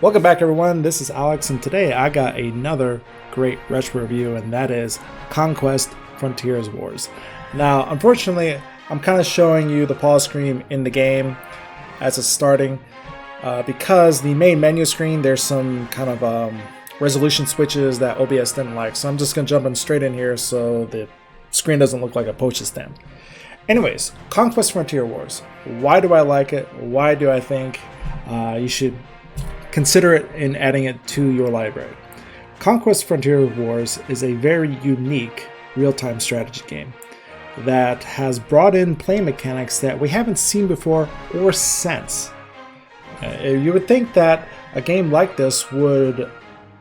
Welcome back, everyone. This is Alex, and today I got another great retro review, and that is Conquest Frontiers Wars. Now, unfortunately, I'm kind of showing you the pause screen in the game as it's starting because the main menu screen, there's some kind of resolution switches that OBS didn't like, so I'm just going to jump in straight in here so the screen doesn't look like a postage stamp. Anyways, Conquest Frontier Wars. Why do I like it? Why do I think you should consider it in adding it to your library? Conquest Frontier Wars is a very unique real-time strategy game that has brought in play mechanics that we haven't seen before or since. You would think that a game like this would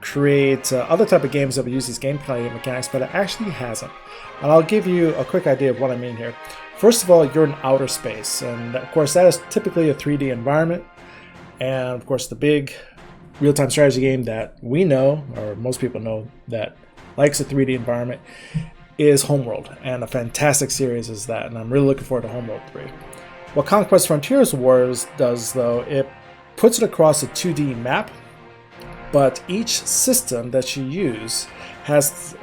create other type of games that would use these gameplay mechanics, but it actually hasn't. And I'll give you a quick idea of what I mean here. First of all, you're in outer space, and of course that is typically a 3D environment. And of course the big real-time strategy game that we know, or most people know, that likes a 3D environment is Homeworld, and a fantastic series is that, and I'm really looking forward to Homeworld 3. What Conquest Frontiers Wars does, though, it puts it across a 2D map, but each system that you use has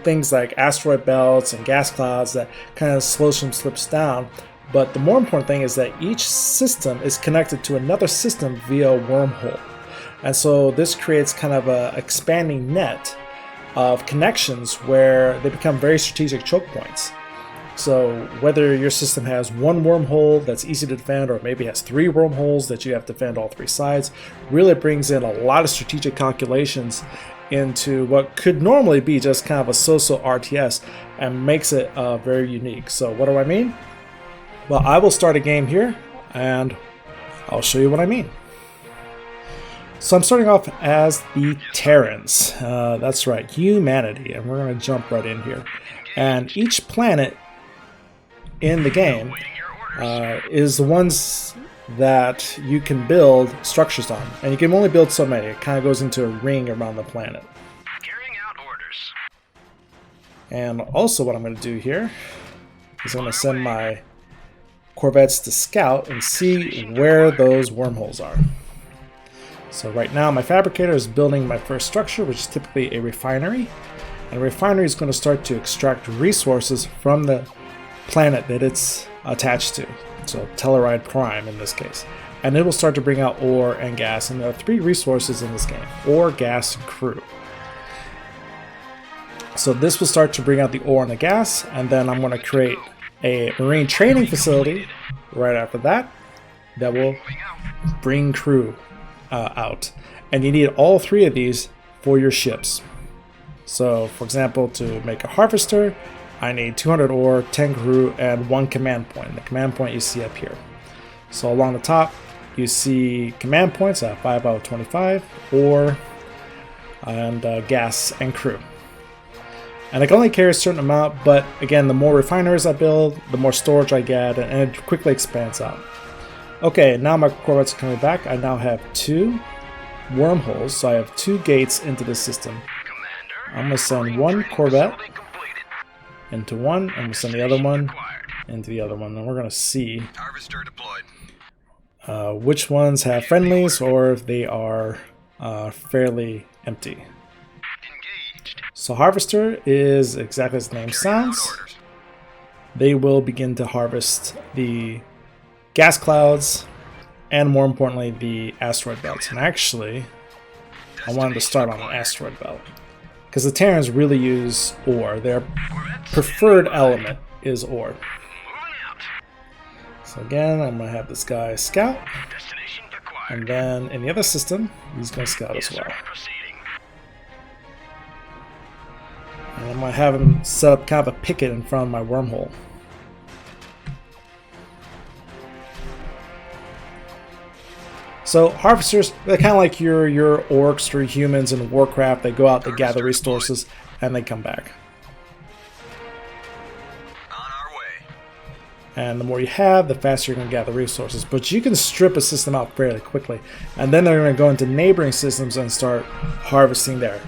things like asteroid belts and gas clouds that kind of slows some slips down. But the more important thing is that each system is connected to another system via a wormhole. And so this creates kind of an expanding net of connections where they become very strategic choke points. So whether your system has one wormhole that's easy to defend, or maybe has three wormholes that you have to defend all three sides, really brings in a lot of strategic calculations into what could normally be just kind of a so-so RTS and makes it very unique. So what do I mean? Well, I will start a game here and I'll show you what I mean. So I'm starting off as the Terrans. That's right, humanity, and we're going to jump right in here. And each planet in the game is the ones that you can build structures on, and you can only build so many. It kind of goes into a ring around the planet. Carrying out orders. And also what I'm going to do here is I'm going to send my Corvettes to scout and see where those wormholes are. So right now my fabricator is building my first structure, which is typically a refinery, and a refinery is going to start to extract resources from the planet that it's attached to. So Telluride Prime in this case. And it will start to bring out ore and gas, and there are three resources in this game: ore, gas, and crew. So this will start to bring out the ore and the gas, and then I'm going to create a marine training facility right after that that will bring crew out. And you need all three of these for your ships. So for example, to make a harvester, I need 200 ore, 10 crew, and 1 command point. The command point you see up here. So along the top, you see command points at 5 out of 25, ore, and gas and crew. And I can only carry a certain amount, but again, the more refineries I build, the more storage I get, and it quickly expands out. Okay, now my Corvettes are coming back. I now have 2 wormholes, so I have 2 gates into the system. I'm going to send 1 Corvette into one, and we'll send the other one into the other one, and we're going to see which ones have friendlies or if they are fairly empty. So Harvester is exactly as the name sounds. They will begin to harvest the gas clouds and, more importantly, the asteroid belts. And actually, I wanted to start on an asteroid belt because the Terrans really use ore. Their preferred element is ore. So again, I'm going to have this guy scout, and then in the other system, he's going to scout as well. And I'm going to have him set up kind of a picket in front of my wormhole. So harvesters, they're kind of like your orcs or humans in Warcraft. They go out, they gather resources, and they come back. On our way. And the more you have, the faster you're going to gather resources. But you can strip a system out fairly quickly, and then they're going to go into neighboring systems and start harvesting there.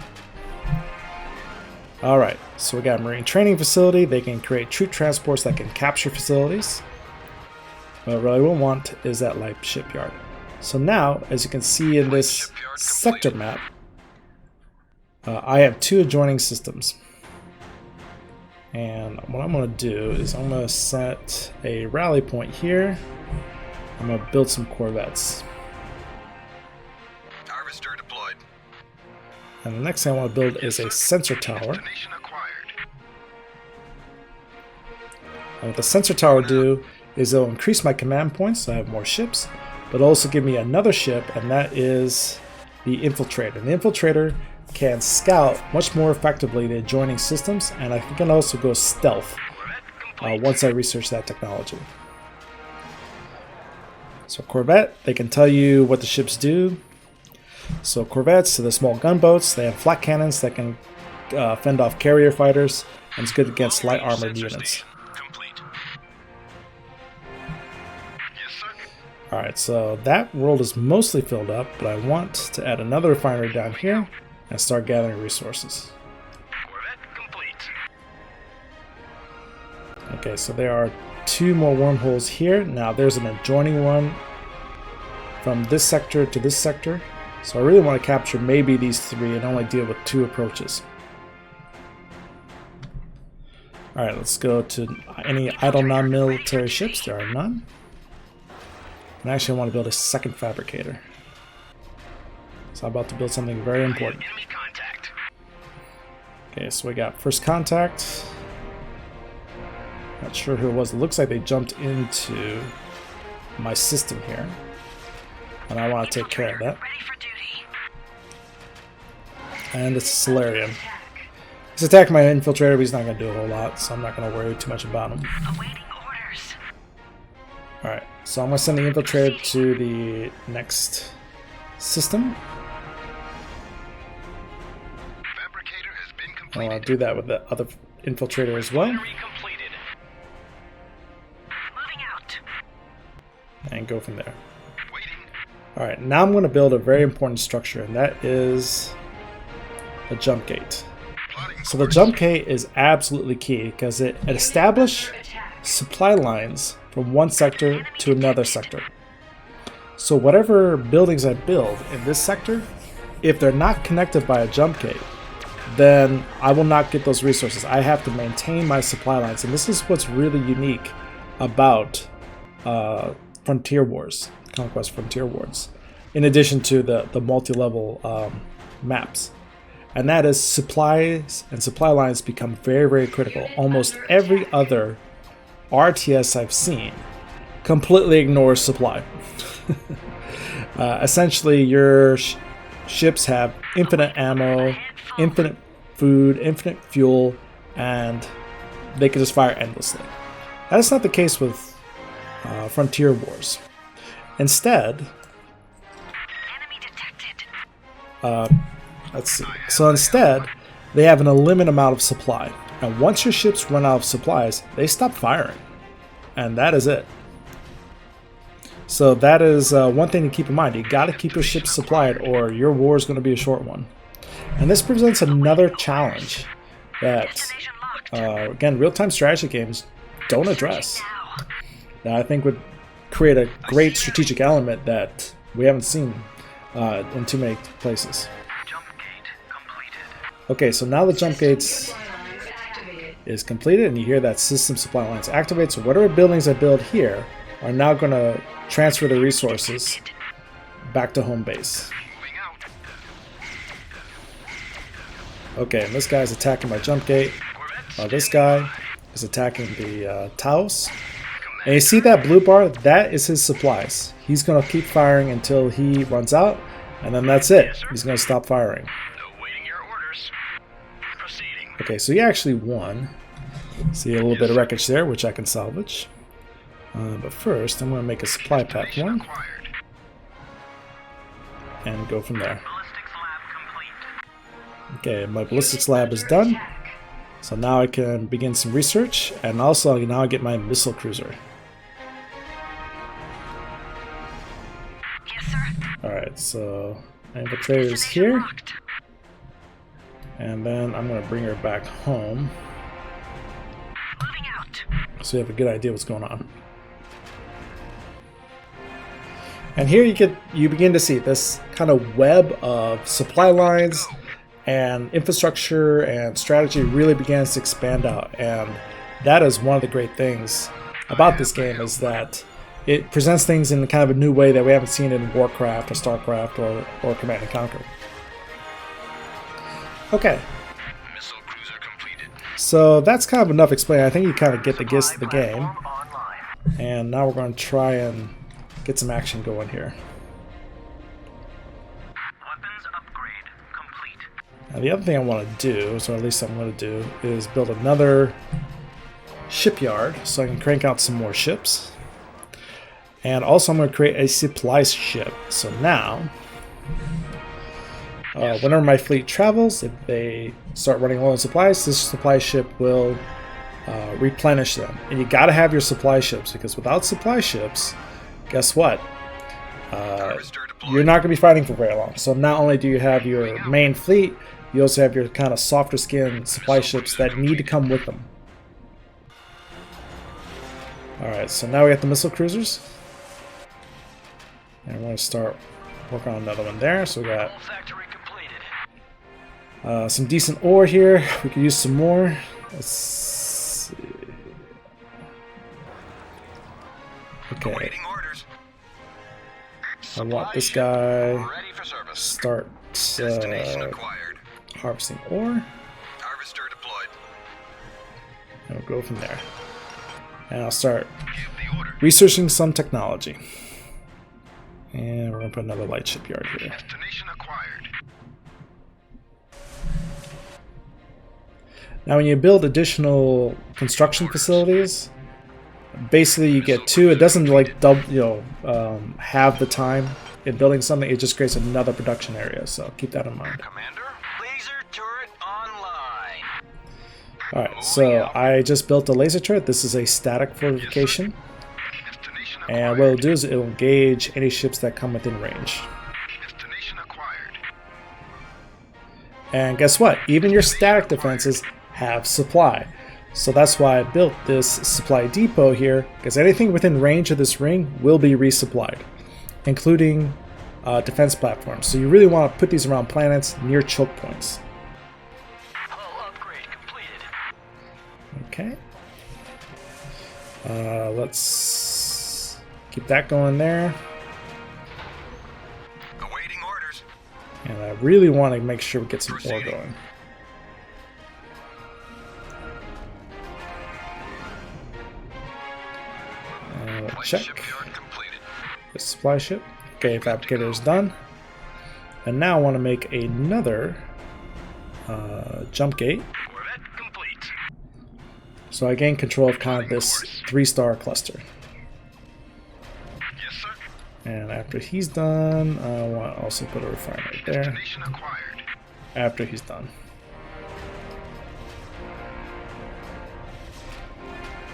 Alright, so we got a marine training facility. They can create troop transports that can capture facilities. But what I will want is that light shipyard. So now, as you can see in this sector map, I have 2 adjoining systems. And what I'm going to do is I'm going to set a rally point here. I'm going to build some corvettes. Harvester deployed. And the next thing I want to build is a sensor tower. Destination acquired. And what the sensor tower will do is it'll increase my command points so I have more ships, but also give me another ship, and that is the infiltrator. And the infiltrator can scout much more effectively the adjoining systems, and I can also go stealth once I research that technology. So Corvette, they can tell you what the ships do. So Corvettes, so the small gunboats, they have flak cannons that can fend off carrier fighters, and it's good against light armored units. Alright, so that world is mostly filled up, but I want to add another refinery down here and start gathering resources. Okay, so there are 2 more wormholes here. Now there's an adjoining one from this sector to this sector. So I really want to capture maybe these 3 and only deal with 2 approaches. Alright, let's go to any idle non-military ships. There are none. And actually I want to build a second fabricator. So I'm about to build something very important. Okay, so we got first contact. Not sure who it was. It looks like they jumped into my system here. And I want to take care of that. And it's a Solarian. He's attacking my infiltrator, but he's not going to do a whole lot, so I'm not going to worry too much about him. Alright, so I'm going to send the infiltrator to the next system. I'll do that with the other infiltrator as well. And go from there. Alright, now I'm going to build a very important structure, and that is a jump gate. So the jump gate is absolutely key because it establishes supply lines from one sector to another sector. So whatever buildings I build in this sector, if they're not connected by a jump gate, then I will not get those resources. I have to maintain my supply lines, and this is what's really unique about Frontier Wars, Conquest Frontier Wars, in addition to the multi-level maps. And that is supplies and supply lines become very, very critical. Almost every other RTS I've seen completely ignores supply. Essentially, your ships have infinite ammo, infinite food, infinite fuel, and they can just fire endlessly. That is not the case with Frontier Wars. Instead, let's see. So instead, they have an unlimited amount of supply. And once your ships run out of supplies, they stop firing. And that is it. So that is one thing to keep in mind. You got to keep your ships supplied or your war is going to be a short one. And this presents another challenge that, again, real-time strategy games don't address. That I think would create a great strategic element that we haven't seen in too many places. Okay, so now the jump gates is completed, and you hear that system supply lines activate. So whatever buildings I build here are now going to transfer the resources back to home base. Okay, and this guy's attacking my jump gate. This guy is attacking the Taos. And you see that blue bar? That is his supplies. He's going to keep firing until he runs out, and then that's it. He's going to stop firing. Okay, so he actually won. See a little bit of wreckage there, which I can salvage. But first, I'm going to make a supply platform and go from there. Okay, my ballistics lab is done. So now I can begin some research, and also now I get my missile cruiser. Alright, so infiltrator is here. And then I'm going to bring her back home so you have a good idea what's going on. And here you begin to see this kind of web of supply lines and infrastructure and strategy really begins to expand out. And that is one of the great things about this game, is that it presents things in kind of a new way that we haven't seen in Warcraft or Starcraft or Command and Conquer. Okay. Missile cruiser completed. So that's kind of enough explaining. I think you kind of get the gist of the game. And now we're going to try and get some action going here. Weapons upgrade complete. Now the other thing I want to do, so at least I'm going to do, is build another shipyard so I can crank out some more ships. And also I'm going to create a supply ship. So now, whenever my fleet travels, if they start running low on supplies, this supply ship will replenish them. And you got to have your supply ships, because without supply ships, guess what? You're not going to be fighting for very long. So not only do you have your main fleet, you also have your kind of softer skin supply ships that need to come with them. Alright, so now we got the missile cruisers. And we're going to start working on another one there. So we got some decent ore here. We could use some more. Let's see. Okay. I want this guy start harvesting ore. Harvester deployed. And we'll go from there. And I'll start researching some technology. And we're going to put another light shipyard here. Destination acquired. Now when you build additional construction facilities, basically you get two. It doesn't like double, have the time in building something. It just creates another production area. So keep that in mind. Commander, laser turret online. Alright, so I just built a laser turret. This is a static fortification. And what it'll do is it'll engage any ships that come within range. Destination acquired. And guess what? Even your static defenses have supply. So that's why I built this supply depot here, because anything within range of this ring will be resupplied, including defense platforms. So you really want to put these around planets near choke points. Hull upgrade completed. Okay. Let's keep that going there. Awaiting orders. And I really want to make sure we get some ore going. Check. Shipyard completed. The supply ship. Okay, fabricator is done. And now I want to make another jump gate. Corvette complete. So I gain control of kind of this 3-star cluster. Yes, sir. And after he's done, I want to also put a refinery there. Destination acquired. After he's done.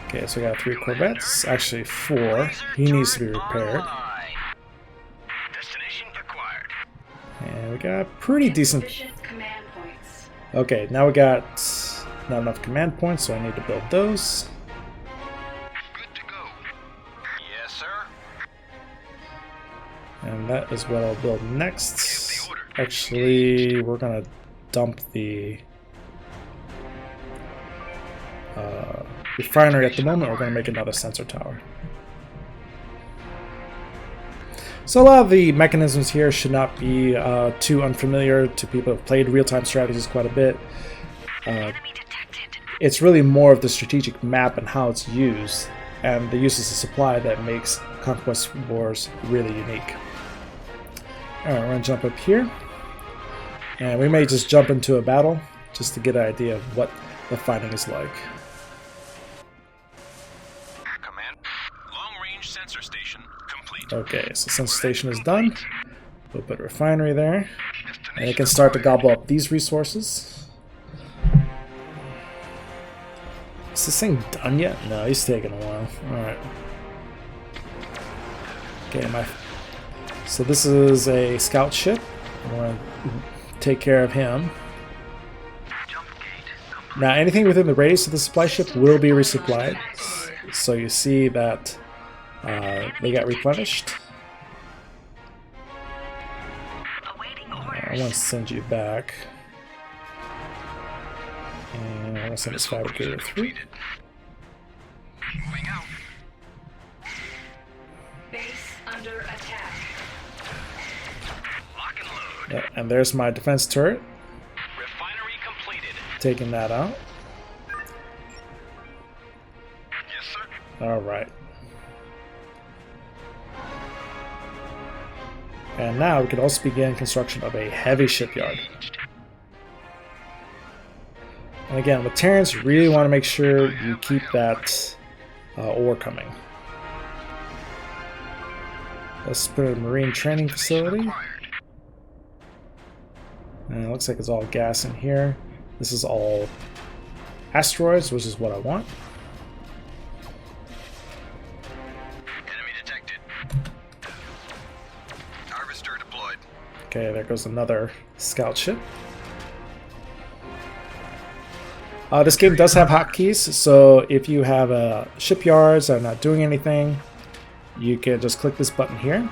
Okay, so we got 3 Corvettes. Actually 4. He needs to be repaired. Destination acquired. And we got pretty decent. Command points. Okay, now we got not enough command points, so I need to build those. Good to go. Yes, sir. And that is what I'll build next. Actually, we're gonna dump the refinery at the moment. We're gonna make another sensor tower. So a lot of the mechanisms here should not be too unfamiliar to people who have played real-time strategies quite a bit. It's really more of the strategic map and how it's used, and the uses of supply that makes Conquest Wars really unique. Alright, we're going to jump up here. And we may just jump into a battle, just to get an idea of what the fighting is like. Command. Long-range sensor station complete. Okay, so sensor station is done. We'll put a refinery there. And it can start to gobble up these resources. Is this thing done yet? No, he's taking a while. Alright. Okay, so this is a scout ship. I want to take care of him. Now, anything within the radius of the supply ship will be resupplied. So you see that they got replenished. I want to send you back. And I want to send this fabricator 3. Moving out. Base under attack. Lock and load. Yeah, and there's my defense turret. Refinery completed. Taking that out. Yes, sir. Alright. And now we can also begin construction of a heavy shipyard. And again, with Terrence, you really want to make sure you keep that ore coming. Let's put a marine training facility. And it looks like it's all gas in here. This is all asteroids, which is what I want. Enemy detected. Harvester deployed. Okay, there goes another scout ship. This game does have hotkeys, so if you have shipyards that are not doing anything, you can just click this button here.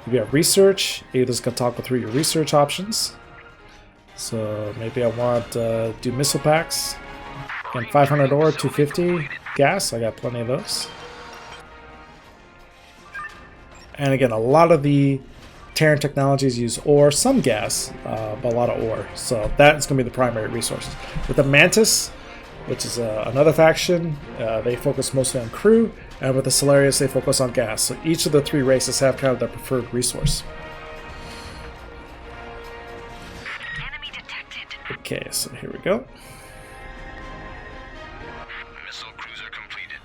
If you have research, you just can toggle through your research options. So maybe I want to do missile packs. And 500 ore, 250 gas, I got plenty of those. And again, a lot of the Terran technologies use ore, some gas, but a lot of ore. So that's going to be the primary resources. With the Mantis, which is another faction, they focus mostly on crew. And with the Solarius, they focus on gas. So each of the three races have kind of their preferred resource. Enemy detected. Okay, so here we go. Missile cruiser completed.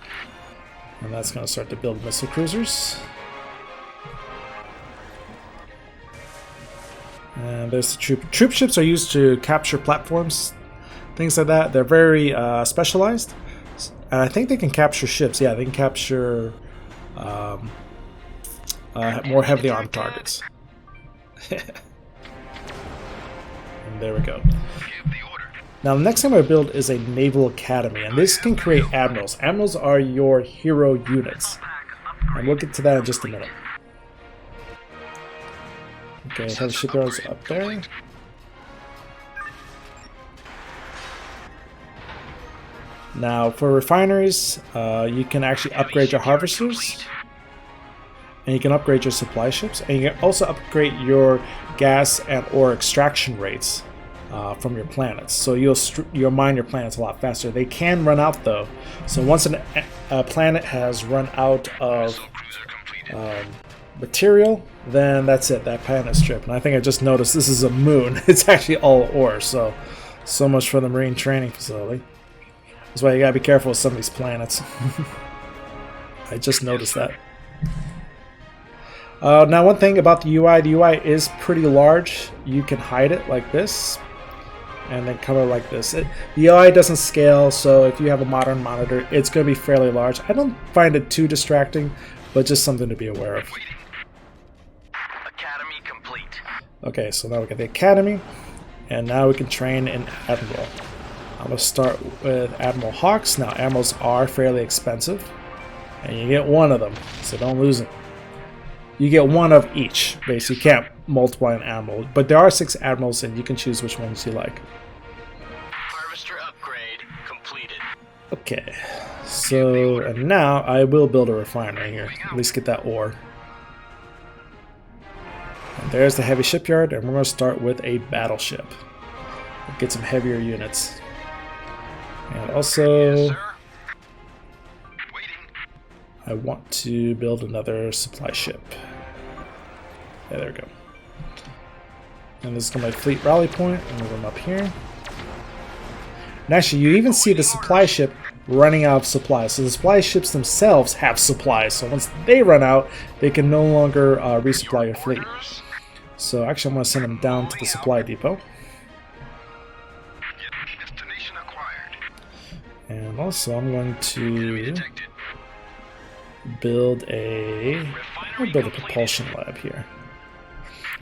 And that's going to start to build missile cruisers. And there's the troop ships are used to capture platforms, things like that. They're very specialized, and I think they can capture ships. Yeah, they can capture more heavily armed targets. And there we go. Give the order. Now the next thing I build is a naval academy, and this can create admirals. Admirals are your hero units, and we'll get to that in just a minute. Okay, heavy shipyards up there. Now, for refineries, you can actually upgrade your harvesters, and you can upgrade your supply ships, and you can also upgrade your gas and ore extraction rates from your planets. So you'll mine your planets a lot faster. They can run out though. So once a planet has run out of material, then that's it. That planet strip. And I think I just noticed this is a moon. It's actually all ore. So much for the marine training facility. That's why you gotta be careful with some of these planets. I just noticed that. Now one thing about the UI is pretty large. You can hide it like this, and then color like this. The UI doesn't scale, so if you have a modern monitor, it's gonna be fairly large. I don't find it too distracting, but just something to be aware of. Academy complete. Okay, so now we got the academy, and now we can train an admiral. I'm going to start with Admiral Hawks. Now, admirals are fairly expensive, and you get one of them, so don't lose them. You get one of each, basically. You can't multiply an admiral, but there are 6 admirals, and you can choose which ones you like. Harvester upgrade completed. Okay, so and now I will build a refinery here. At least get that ore. And there's the heavy shipyard, and we're going to start with a battleship. Get some heavier units. And also, Yes, sir. Waiting. I want to build another supply ship. Yeah, there we go. And this is going to be my fleet rally point. I'm moving them up here. And actually, you even see the supply ship running out of supplies. So the supply ships themselves have supplies. So once they run out, they can no longer resupply your fleet. So actually, I'm going to send them down to the supply depot. Destination acquired. And also, I'm going Enemy to detected. build a propulsion lab here.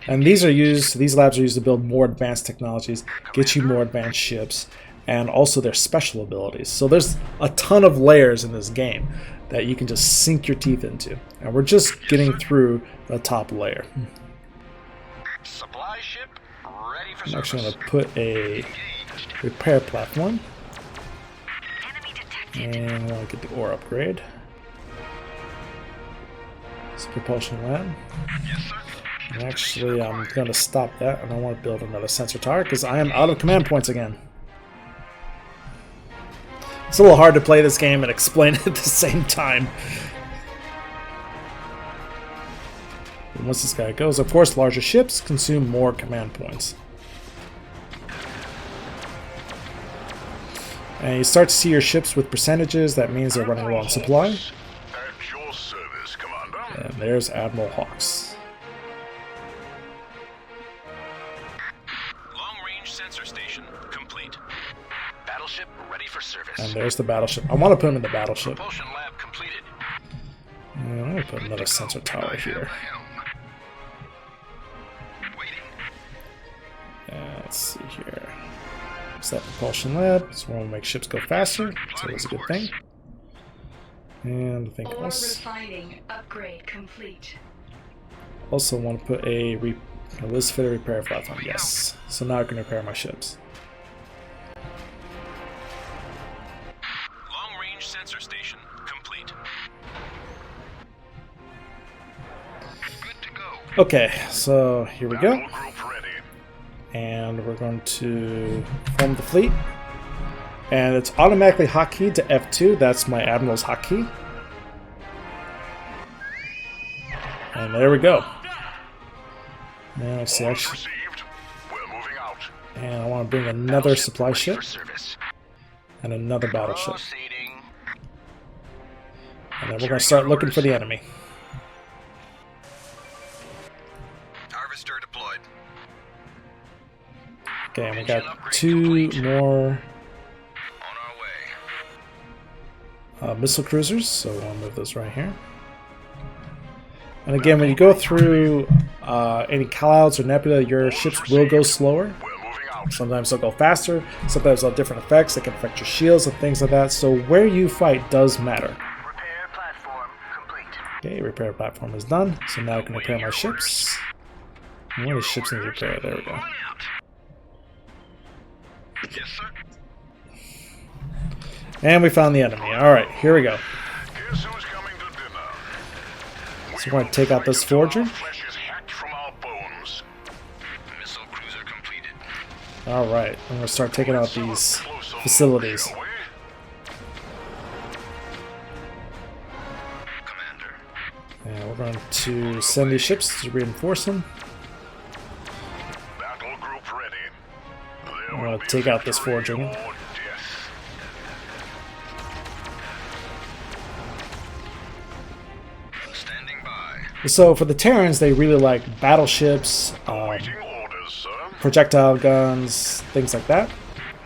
And these labs are used to build more advanced technologies, get you more advanced ships, and also their special abilities. So there's a ton of layers in this game that you can just sink your teeth into. And we're just getting through the top layer. Supply ship I'm actually going to put a repair platform. Enemy detected. And I want to get the ore upgrade. It's a propulsion lab. Yes, sir. And actually, I'm going to stop that, and I want to build another sensor tower because I am out of command points again. It's a little hard to play this game and explain it at the same time. And once this guy goes, of course, larger ships consume more command points. And you start to see your ships with percentages. That means they're running low on supply. At your service, Commander. And there's Admiral Hawks. Long-range sensor station complete. Battleship ready for service. And there's the battleship. I want to put him in the battleship. Propulsion lab completed. And I'm going to put another sensor tower here. Waiting. Let's see here. It's that propulsion lab. So we want to make ships go faster. So that's a good thing. And I think Ore else. refining upgrade complete. Also want to put a Liz Fitter repair platform. Yes. So now I can repair my ships. Long-range sensor station complete. Good to go. Okay, so here we go. Battle group ready. And we're going to form the fleet. And it's automatically hotkeyed to F2. That's my Admiral's hotkey. And there we go. Now let's see, actually, Received. We're moving out. and I want to bring another supply Ready ship for service. and another battleship. Proceeding. And then we're going to start looking for the enemy. Harvester deployed. Okay, and we got two more On our way. missile cruisers, so we'll move those right here. And again, when you go through any clouds or nebula, your ships will go slower. We're moving out. Sometimes they'll go faster, sometimes they'll have different effects that can affect your shields and things like that. So where you fight does matter. Repair platform complete. Okay, repair platform is done. So now I can repair my ships. And one of the ships needs repair. There we go. On out. Yes, sir. And we found the enemy. Alright, here we go. Guess who's coming to dinner? So we're going to take out this forger. Flesh is hacked from our bones. Missile cruiser completed. Alright, I'm going to start taking out these facilities. Shall we? Commander. And we're going to send these ships to reinforce them. Battle group ready. There I'm will going be to take out this victory forger. or death. Standing by. So for the Terrans, they really like battleships, Waiting orders, sir. projectile guns, things like that.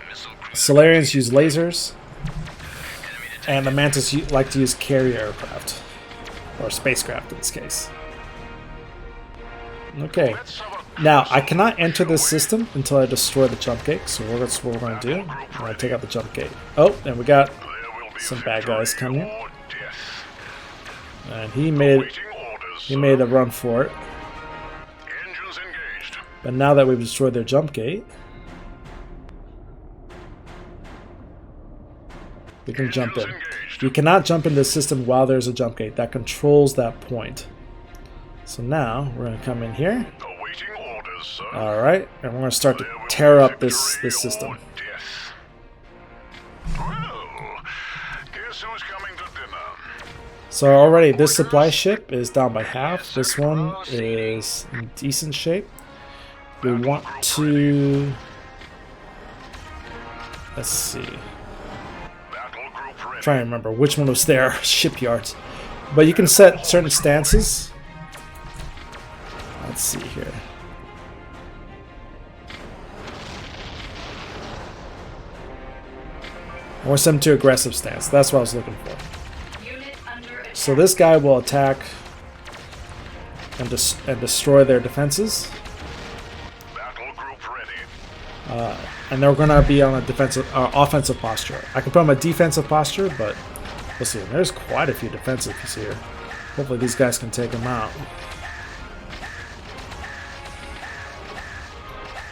Missile cruiser. Solarians use lasers, Enemy detected. and the Mantis like to use carrier aircraft, or spacecraft in this case. Okay, Let's have a now I cannot enter this system until I destroy the jump gate, so that's what we're going to do. We're going to take out the jump gate. Oh, and we got, There will be some bad victory guys coming. or death. and he made Waiting orders, he sir. made a run for it. Engines engaged. But now that we've destroyed their jump gate, we can jump in. You cannot jump in this system while there's a jump gate. That controls that point. So now we're going to come in here. Awaiting orders, sir. Alright, and we're going to start to There will tear be up this victory system. or death. Well, guess who's coming to dinner? So already this supply ship is down by half. This one is in decent shape. We want to... Let's see. Battle group ready. Trying to remember which one was there. Shipyards. But you can set certain stances. Let's see here. I want to send them to aggressive stance. That's what I was looking for. Unit under attack. So this guy will attack and destroy their defenses. Battle group ready. And they're going to be on a offensive posture. I can put them a defensive posture, but we'll see. There's quite a few defensives here. Hopefully these guys can take them out.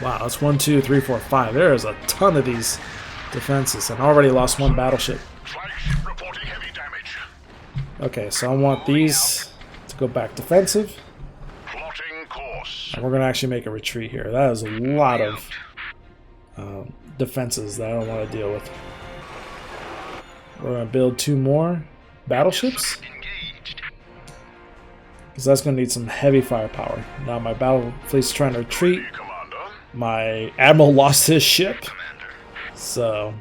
Wow, that's 1, 2, 3, 4, 5. There is a ton of these defenses, and I already lost one battleship. Flagship reporting heavy damage. Okay, so I want these to go back defensive. Plotting course. And we're going to actually make a retreat here. That is a lot of defenses that I don't want to deal with. We're going to build 2 more battleships, Engaged. because that's going to need some heavy firepower. Now my battle fleet's trying to retreat. Commander. My admiral lost his ship, Commander. so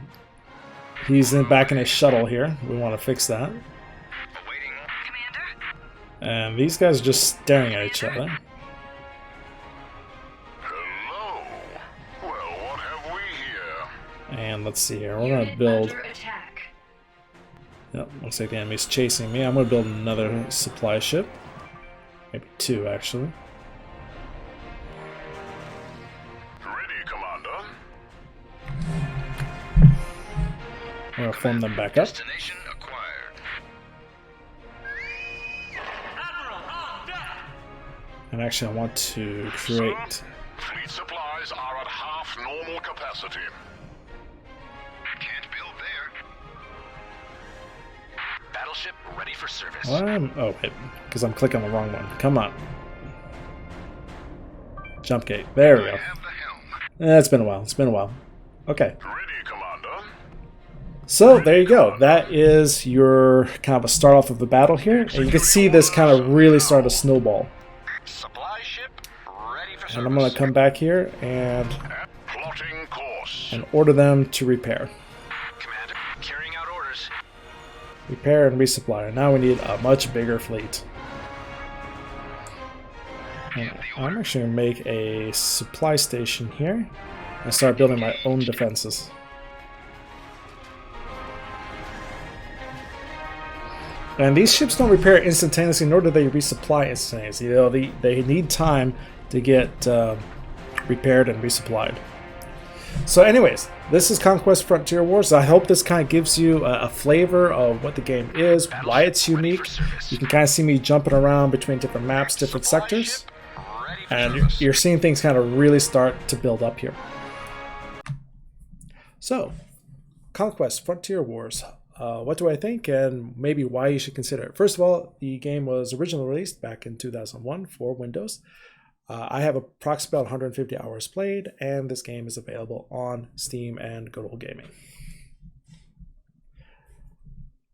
he's back in his shuttle here. We want to fix that. Awaiting. Commander? And these guys are just staring at each other. Hello. Well, what have we here? And let's see here. We're going to build... Under attack. Yep, looks like the enemy's chasing me. I'm going to build another supply ship. Maybe 2, actually. Ready, Commander. I'm going to form them back up. Destination acquired. And actually I want to create... Fleet supplies are at half normal capacity. Can't build there. Battleship ready for service. Oh, wait, because I'm clicking the wrong one. Come on. Jump gate. There we go. Have the helm. It's been a while. It's been a while. Okay. Ready, Commander. So there you go. That is your kind of a start off of the battle here. And you can see this kind of really start to snowball. Supply ship ready for service. And I'm going to come back here and Plotting course. order them to repair. Commander, carrying out orders. Repair and resupply. Now we need a much bigger fleet. And I'm actually going to make a supply station here and start building my own defenses. And these ships don't repair instantaneously, nor do they resupply instantaneously. You know, they need time to get repaired and resupplied. So anyways, this is Conquest Frontier Wars. I hope this kind of gives you a flavor of what the game is, why it's unique. You can kind of see me jumping around between different maps, different sectors. And you're seeing things kind of really start to build up here. So, Conquest Frontier Wars. What do I think, and maybe why you should consider it? First of all, the game was originally released back in 2001 for Windows. I have approximately 150 hours played, and this game is available on Steam and Good Old Gaming.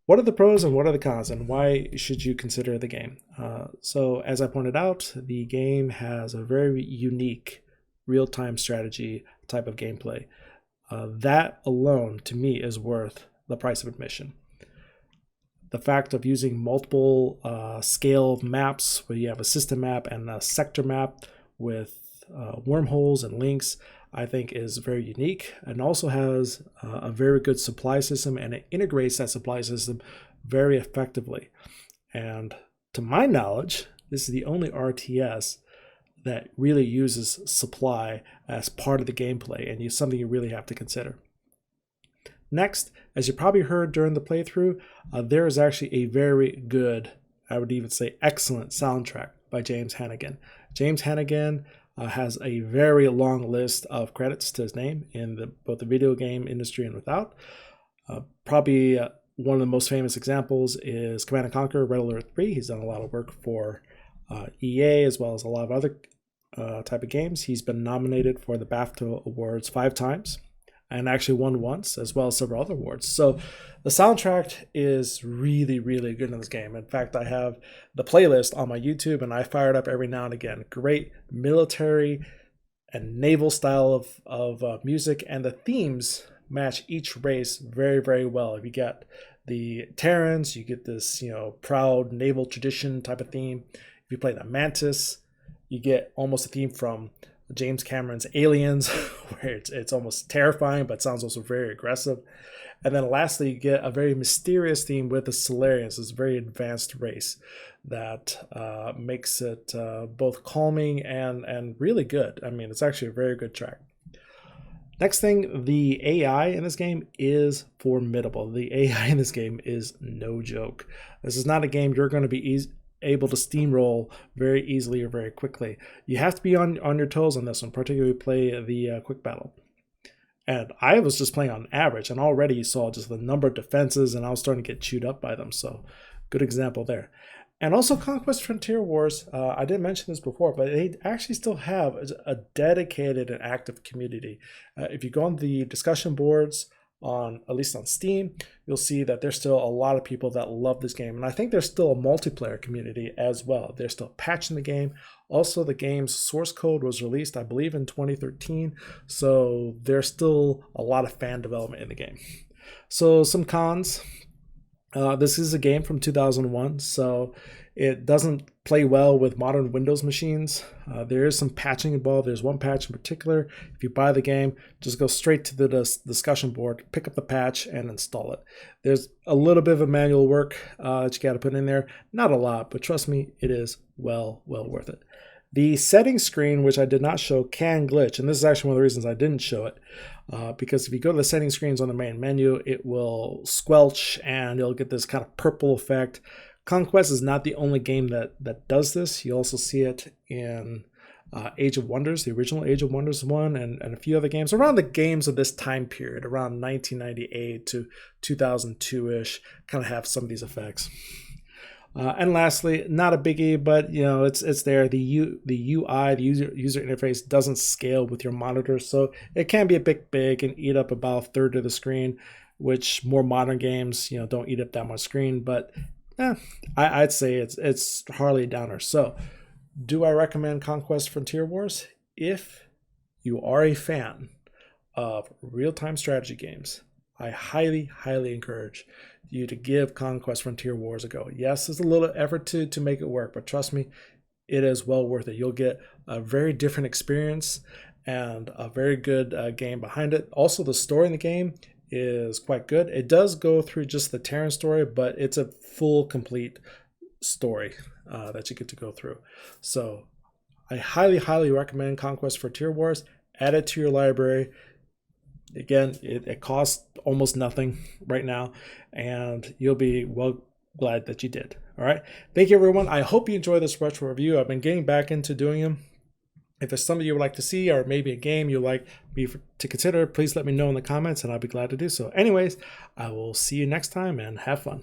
What are the pros and what are the cons, and why should you consider the game? So, as I pointed out, the game has a very unique real-time strategy type of gameplay. That alone, to me, is worth the price of admission. The fact of using multiple scale maps, where you have a system map and a sector map with wormholes and links, I think is very unique, and also has a very good supply system, and it integrates that supply system very effectively. And to my knowledge, this is the only RTS that really uses supply as part of the gameplay, and it's something you really have to consider. Next, as you probably heard during the playthrough, there is actually a very good, I would even say excellent soundtrack by James Hannigan. James Hannigan has a very long list of credits to his name in both the video game industry and without. Probably one of the most famous examples is Command & Conquer Red Alert 3. He's done a lot of work for EA as well as a lot of other type of games. He's been nominated for the BAFTA Awards 5 times. And actually won once, as well as several other awards. So the soundtrack is really, really good in this game. In fact, I have the playlist on my YouTube, and I fire it up every now and again. Great military and naval style of music, and the themes match each race very, very well. If you get the Terrans, you get this, proud naval tradition type of theme. If you play the Mantis, you get almost a theme from James Cameron's Aliens, where it's almost terrifying, but sounds also very aggressive. And then lastly, you get a very mysterious theme with the Solarians, this very advanced race that makes it both calming and really good. I mean, it's actually a very good track. Next thing, the AI in this game is formidable. The AI in this game is no joke. This is not a game you're going to be able to steamroll very easily or very quickly. You have to be on your toes on this one, particularly play the quick battle. And I was just playing on average, and already you saw just the number of defenses, and I was starting to get chewed up by them. So good example there. And also Conquest Frontier Wars, I didn't mention this before, but they actually still have a dedicated and active community. If you go on the discussion boards, at least on Steam, you'll see that there's still a lot of people that love this game. And I think there's still a multiplayer community as well. They're still patching the game. Also, the game's source code was released, I believe, in 2013. So there's still a lot of fan development in the game. So some cons. This is a game from 2001, so it doesn't play well with modern Windows machines. There is some patching involved. There's one patch in particular. If you buy the game, just go straight to the discussion board, pick up the patch, and install it. There's a little bit of a manual work that you got to put in there. Not a lot, but trust me, it is well worth it. The settings screen, which I did not show, can glitch, and this is actually one of the reasons I didn't show it. Because if you go to the settings screens on the main menu, it will squelch and you'll get this kind of purple effect. Conquest is not the only game that does this. You also see it in Age of Wonders, the original Age of Wonders one, and a few other games around the games of this time period, around 1998 to 2002-ish, kind of have some of these effects. And lastly, not a biggie, but it's there. The UI, the user interface, doesn't scale with your monitor, so it can be a bit big and eat up about a third of the screen, which more modern games don't eat up that much screen. But I'd say it's hardly a downer. So, do I recommend Conquest Frontier Wars? If you are a fan of real-time strategy games, I highly encourage you to give Conquest Frontier Wars a go. Yes, there's a little effort to make it work, but trust me, it is well worth it. You'll get a very different experience and a very good game behind it. Also, the story in the game is quite good. It does go through just the Terran story, but it's a full, complete story that you get to go through. So I highly recommend Conquest Frontier Wars. Add it to your library. Again, it costs almost nothing right now, and you'll be well glad that you did. All right. Thank you, everyone. I hope you enjoy this retro review. I've been getting back into doing them. If there's something you would like to see, or maybe a game you'd like me to consider, please let me know in the comments, and I'll be glad to do so. Anyways, I will see you next time, and have fun.